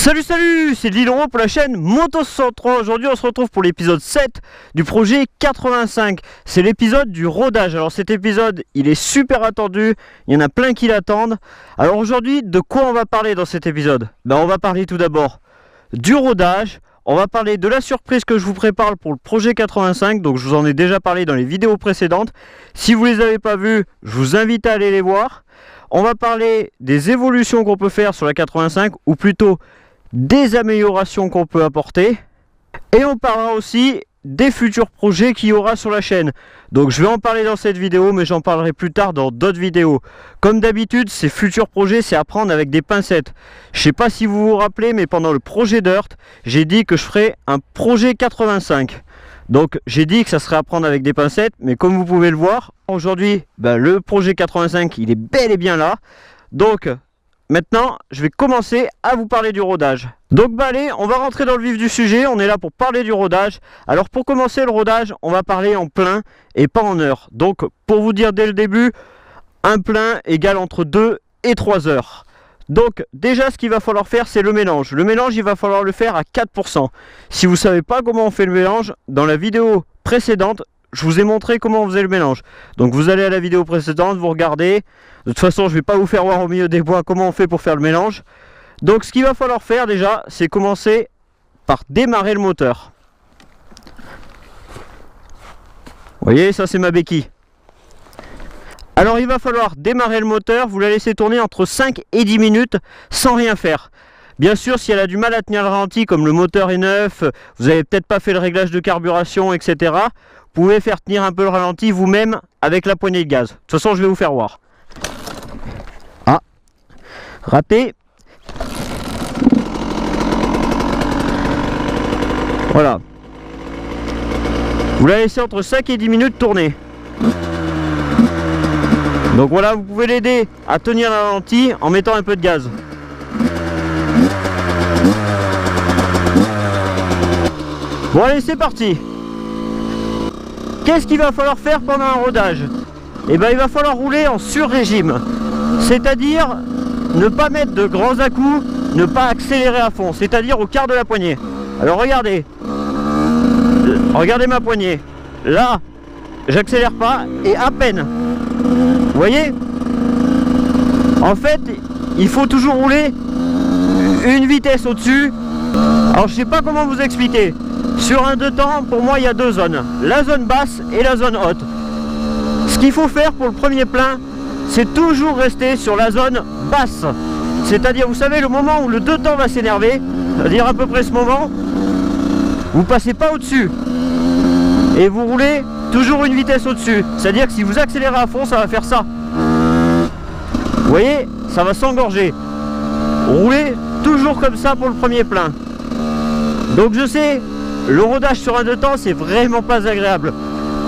Salut, c'est Liloro pour la chaîne Moto 63. Aujourd'hui on se retrouve pour l'épisode 7 du projet 85. C'est l'épisode du rodage. Alors cet épisode il est super attendu, il y en a plein qui l'attendent. Alors aujourd'hui de quoi on va parler dans cet épisode? On va parler tout d'abord du rodage. On va parler de la surprise que je vous prépare pour le projet 85. Donc je vous en ai déjà parlé dans les vidéos précédentes. Si vous ne les avez pas vues, je vous invite à aller les voir. On va parler des évolutions qu'on peut faire sur la 85, ou plutôt des améliorations qu'on peut apporter. Et on parlera aussi des futurs projets qu'il y aura sur la chaîne. Donc je vais en parler dans cette vidéo, mais j'en parlerai plus tard dans d'autres vidéos. Comme d'habitude, ces futurs projets, c'est à prendre avec des pincettes. Je sais pas si vous vous rappelez, mais pendant le projet Dirt, j'ai dit que je ferais un projet 85. Donc j'ai dit que ça serait à prendre avec des pincettes, mais comme vous pouvez le voir, aujourd'hui, le projet 85, il est bel et bien là. Donc maintenant, je vais commencer à vous parler du rodage. Donc allez, on va rentrer dans le vif du sujet, on est là pour parler du rodage. Alors pour commencer le rodage, on va parler en plein et pas en heure. Donc pour vous dire dès le début, un plein égale entre 2 et 3 heures. Donc déjà ce qu'il va falloir faire, c'est le mélange. Le mélange, il va falloir le faire à 4%. Si vous ne savez pas comment on fait le mélange, dans la vidéo précédente, je vous ai montré comment on faisait le mélange. Donc vous allez à la vidéo précédente, vous regardez. De toute façon, je ne vais pas vous faire voir au milieu des bois comment on fait pour faire le mélange. Donc ce qu'il va falloir faire déjà, c'est commencer par démarrer le moteur. Vous voyez, ça c'est ma béquille. Alors il va falloir démarrer le moteur, vous la laissez tourner entre 5 et 10 minutes sans rien faire. Bien sûr, si elle a du mal à tenir le ralenti, comme le moteur est neuf, vous n'avez peut-être pas fait le réglage de carburation, etc. Vous pouvez faire tenir un peu le ralenti vous-même avec la poignée de gaz. De toute façon, je vais vous faire voir. Ah, raté. Voilà. Vous la laissez entre 5 et 10 minutes tourner. Donc voilà, vous pouvez l'aider à tenir le ralenti en mettant un peu de gaz. Bon allez, c'est parti. Qu'est-ce qu'il va falloir faire pendant un rodage? Il va falloir rouler en sur-régime. C'est-à-dire ne pas mettre de grands à-coups, ne pas accélérer à fond, c'est-à-dire au quart de la poignée. Alors regardez. Regardez ma poignée. Là, j'accélère pas et à peine. Vous voyez? En fait, il faut toujours rouler une vitesse au-dessus. Alors je sais pas comment vous expliquer. Sur un deux temps, pour moi il y a deux zones, la zone basse et la zone haute. Ce qu'il faut faire pour le premier plein, c'est toujours rester sur la zone basse. C'est-à-dire, vous savez, le moment où le deux temps va s'énerver, c'est-à-dire à peu près ce moment, vous passez pas au-dessus. Et vous roulez toujours une vitesse au-dessus. C'est-à-dire que si vous accélérez à fond, ça va faire ça. Vous voyez, ça va s'engorger. Roulez toujours comme ça pour le premier plein. Donc je sais, le rodage sur un deux temps, c'est vraiment pas agréable.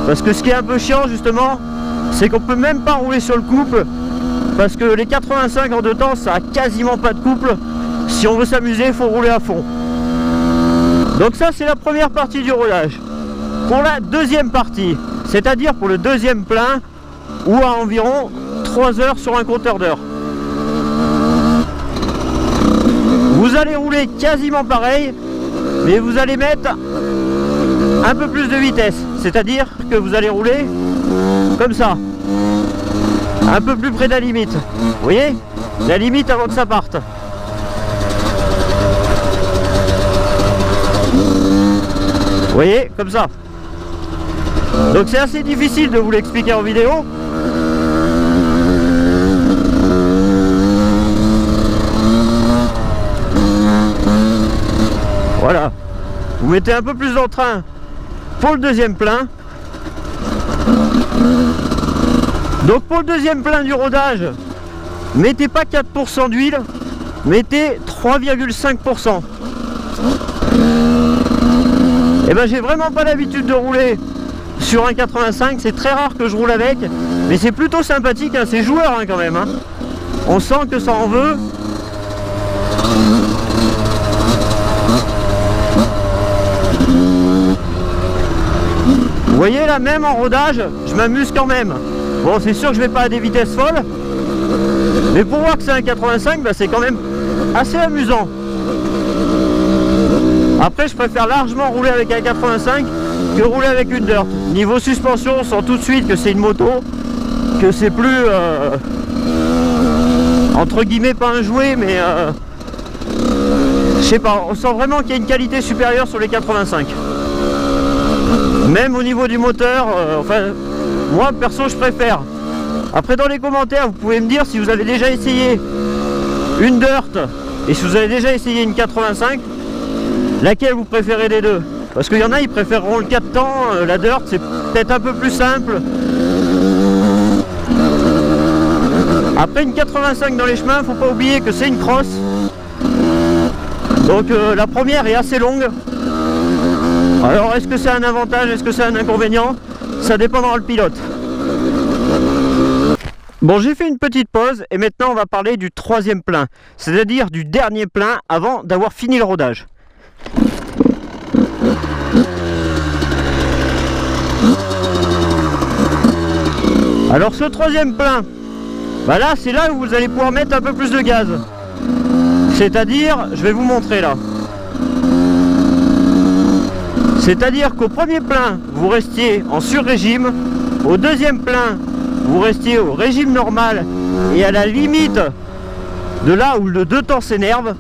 Parce que ce qui est un peu chiant justement, c'est qu'on peut même pas rouler sur le couple. Parce que les 85 en deux temps, ça a quasiment pas de couple. Si on veut s'amuser, il faut rouler à fond. Donc ça, c'est la première partie du rodage. Pour la deuxième partie, c'est-à-dire pour le deuxième plein, ou à environ 3 heures sur un compteur d'heures, vous allez rouler quasiment pareil, mais vous allez mettre un peu plus de vitesse. C'est-à-dire que vous allez rouler comme ça, un peu plus près de la limite. Vous voyez? La limite avant que ça parte. Vous voyez? Comme ça. Donc c'est assez difficile de vous l'expliquer en vidéo. Voilà. Vous mettez un peu plus d'entrain pour le deuxième plein. Donc pour le deuxième plein du rodage, mettez pas 4% d'huile, mettez 3,5%. Et j'ai vraiment pas l'habitude de rouler sur un 85, c'est très rare que je roule avec, mais c'est plutôt sympathique, hein, c'est joueur quand même. Hein. On sent que ça en veut. Vous voyez là, même en rodage, je m'amuse quand même. Bon, c'est sûr que je vais pas à des vitesses folles, mais pour voir que c'est un 85, c'est quand même assez amusant. Après je préfère largement rouler avec un 85 que rouler avec une dirt. Niveau suspension on sent tout de suite que c'est une moto, que c'est plus entre guillemets pas un jouet, mais je sais pas, on sent vraiment qu'il y a une qualité supérieure sur les 85. Même au niveau du moteur, enfin moi perso je préfère. Après dans les commentaires vous pouvez me dire si vous avez déjà essayé une dirt et si vous avez déjà essayé une 85, laquelle vous préférez des deux. Parce qu'il y en a ils préféreront le 4 temps, la dirt c'est peut-être un peu plus simple. Après une 85 dans les chemins, faut pas oublier que c'est une cross. Donc la première est assez longue. Alors est-ce que c'est un avantage, est-ce que c'est un inconvénient? Ça dépendra le pilote. Bon, j'ai fait une petite pause et maintenant on va parler du troisième plein, c'est-à-dire du dernier plein avant d'avoir fini le rodage. Alors ce troisième plein, bah là c'est là où vous allez pouvoir mettre un peu plus de gaz. C'est-à-dire, je vais vous montrer là. C'est-à-dire qu'au premier plein, vous restiez en sur-régime, au deuxième plein, vous restiez au régime normal et à la limite de là où le deux temps s'énerve.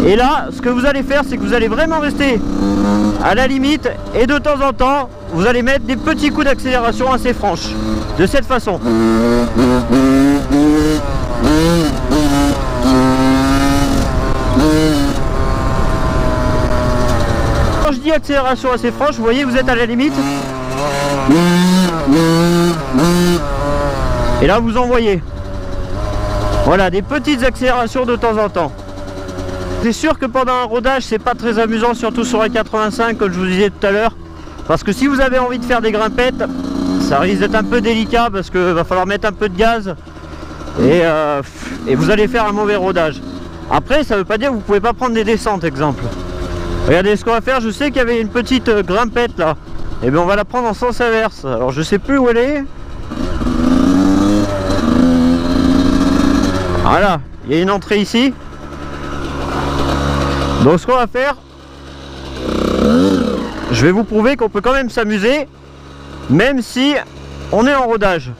Et là, ce que vous allez faire, c'est que vous allez vraiment rester à la limite et de temps en temps, vous allez mettre des petits coups d'accélération assez franches. De cette façon. Quand je dis accélération assez franche, vous voyez, vous êtes à la limite. Et là, vous envoyez. Voilà, des petites accélérations de temps en temps. C'est sûr que pendant un rodage, c'est pas très amusant, surtout sur la 85, comme je vous disais tout à l'heure. Parce que si vous avez envie de faire des grimpettes, ça risque d'être un peu délicat parce qu'il va falloir mettre un peu de gaz. Et vous allez faire un mauvais rodage. Après, ça veut pas dire que vous pouvez pas prendre des descentes, exemple. Regardez ce qu'on va faire, je sais qu'il y avait une petite grimpette là. Et bien on va la prendre en sens inverse. Alors je sais plus où elle est. Voilà, il y a une entrée ici. Donc ce qu'on va faire, je vais vous prouver qu'on peut quand même s'amuser, même si on est en rodage.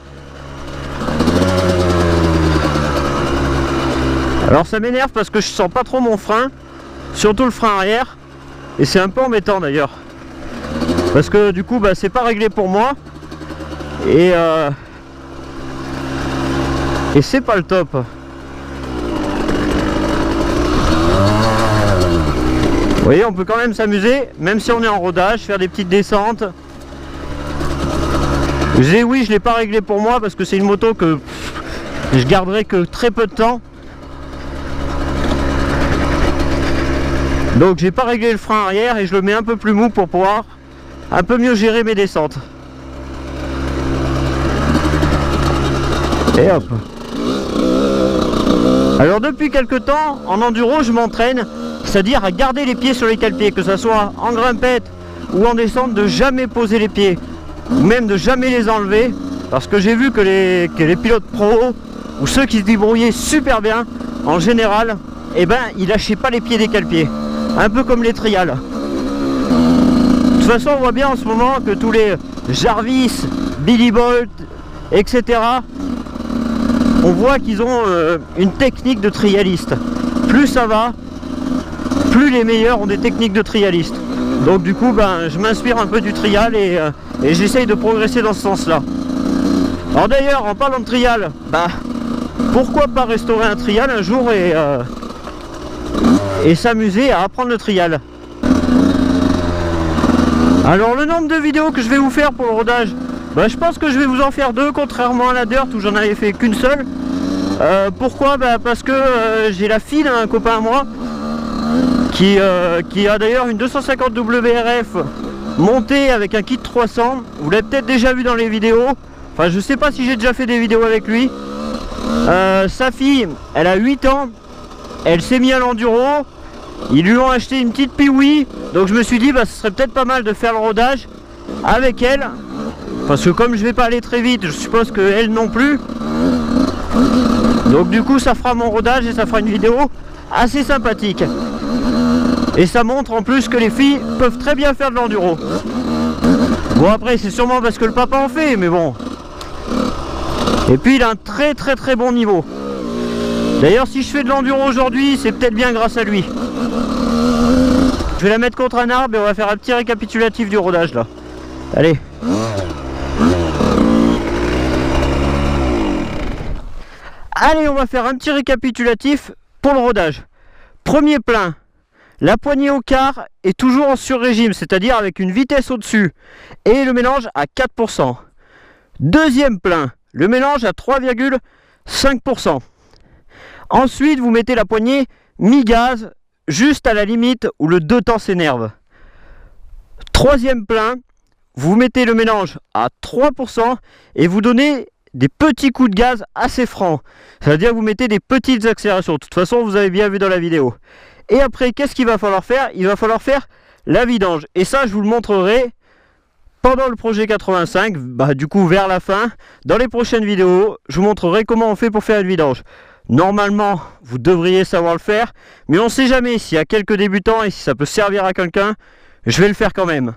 Alors ça m'énerve parce que je sens pas trop mon frein, surtout le frein arrière, et c'est un peu embêtant d'ailleurs. Parce que du coup bah, c'est pas réglé pour moi, et c'est pas le top. Vous voyez, on peut quand même s'amuser, même si on est en rodage, faire des petites descentes. Oui, je l'ai pas réglé pour moi parce que c'est une moto que je garderai que très peu de temps. Donc j'ai pas réglé le frein arrière et je le mets un peu plus mou pour pouvoir un peu mieux gérer mes descentes. Et hop. Alors depuis quelques temps, en enduro, je m'entraîne, c'est-à-dire à garder les pieds sur les cale-pieds, que ce soit en grimpette ou en descente, de jamais poser les pieds, ou même de jamais les enlever, parce que j'ai vu que les pilotes pro, ou ceux qui se débrouillaient super bien, en général, eh ben, ils lâchaient pas les pieds des cale-pieds, un peu comme les trials. De toute façon, on voit bien en ce moment que tous les Jarvis, Billy Bolt, etc., on voit qu'ils ont une technique de trialiste. Plus ça va, plus les meilleurs ont des techniques de trialiste. Donc du coup, ben, je m'inspire un peu du trial et j'essaye de progresser dans ce sens-là. Alors d'ailleurs, en parlant de trial, bah, pourquoi pas restaurer un trial un jour et s'amuser à apprendre le trial. Alors le nombre de vidéos que je vais vous faire pour le rodage, bah, je pense que je vais vous en faire deux, contrairement à la dirt où j'en avais fait qu'une seule. Pourquoi? Bah, parce que j'ai la fille d'un copain à moi qui a d'ailleurs une 250 WRF montée avec un kit 300. Vous l'avez peut-être déjà vu dans les vidéos. Enfin, je sais pas si j'ai déjà fait des vidéos avec lui. Sa fille, elle a 8 ans. Elle s'est mise à l'enduro. Ils lui ont acheté une petite Piwi. Donc je me suis dit, bah, ce serait peut-être pas mal de faire le rodage avec elle. Parce que comme je vais pas aller très vite, je suppose que elle non plus. Donc du coup, ça fera mon rodage et ça fera une vidéo assez sympathique. Et ça montre en plus que les filles peuvent très bien faire de l'enduro. Bon après c'est sûrement parce que le papa en fait, mais bon. Et puis il a un très bon niveau. D'ailleurs si je fais de l'enduro aujourd'hui, c'est peut-être bien grâce à lui. Je vais la mettre contre un arbre et on va faire un petit récapitulatif du rodage là. Allez. Allez, on va faire un petit récapitulatif pour le rodage. Premier plein, la poignée au quart est toujours en sur-régime, c'est-à-dire avec une vitesse au-dessus, et le mélange à 4%. Deuxième plein, le mélange à 3,5%. Ensuite, vous mettez la poignée mi-gaz, juste à la limite où le 2 temps s'énerve. Troisième plein, vous mettez le mélange à 3% et vous donnez des petits coups de gaz assez francs. C'est-à-dire que vous mettez des petites accélérations. De toute façon, vous avez bien vu dans la vidéo. Et après, qu'est-ce qu'il va falloir faire? Il va falloir faire la vidange. Et ça, je vous le montrerai pendant le projet 85. Du coup, vers la fin. Dans les prochaines vidéos, je vous montrerai comment on fait pour faire une vidange. Normalement, vous devriez savoir le faire. Mais on ne sait jamais s'il y a quelques débutants et si ça peut servir à quelqu'un. Je vais le faire quand même.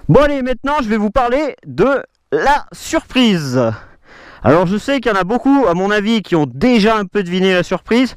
Bon allez, maintenant, je vais vous parler de la surprise. Alors je sais qu'il y en a beaucoup, à mon avis, qui ont déjà un peu deviné la surprise,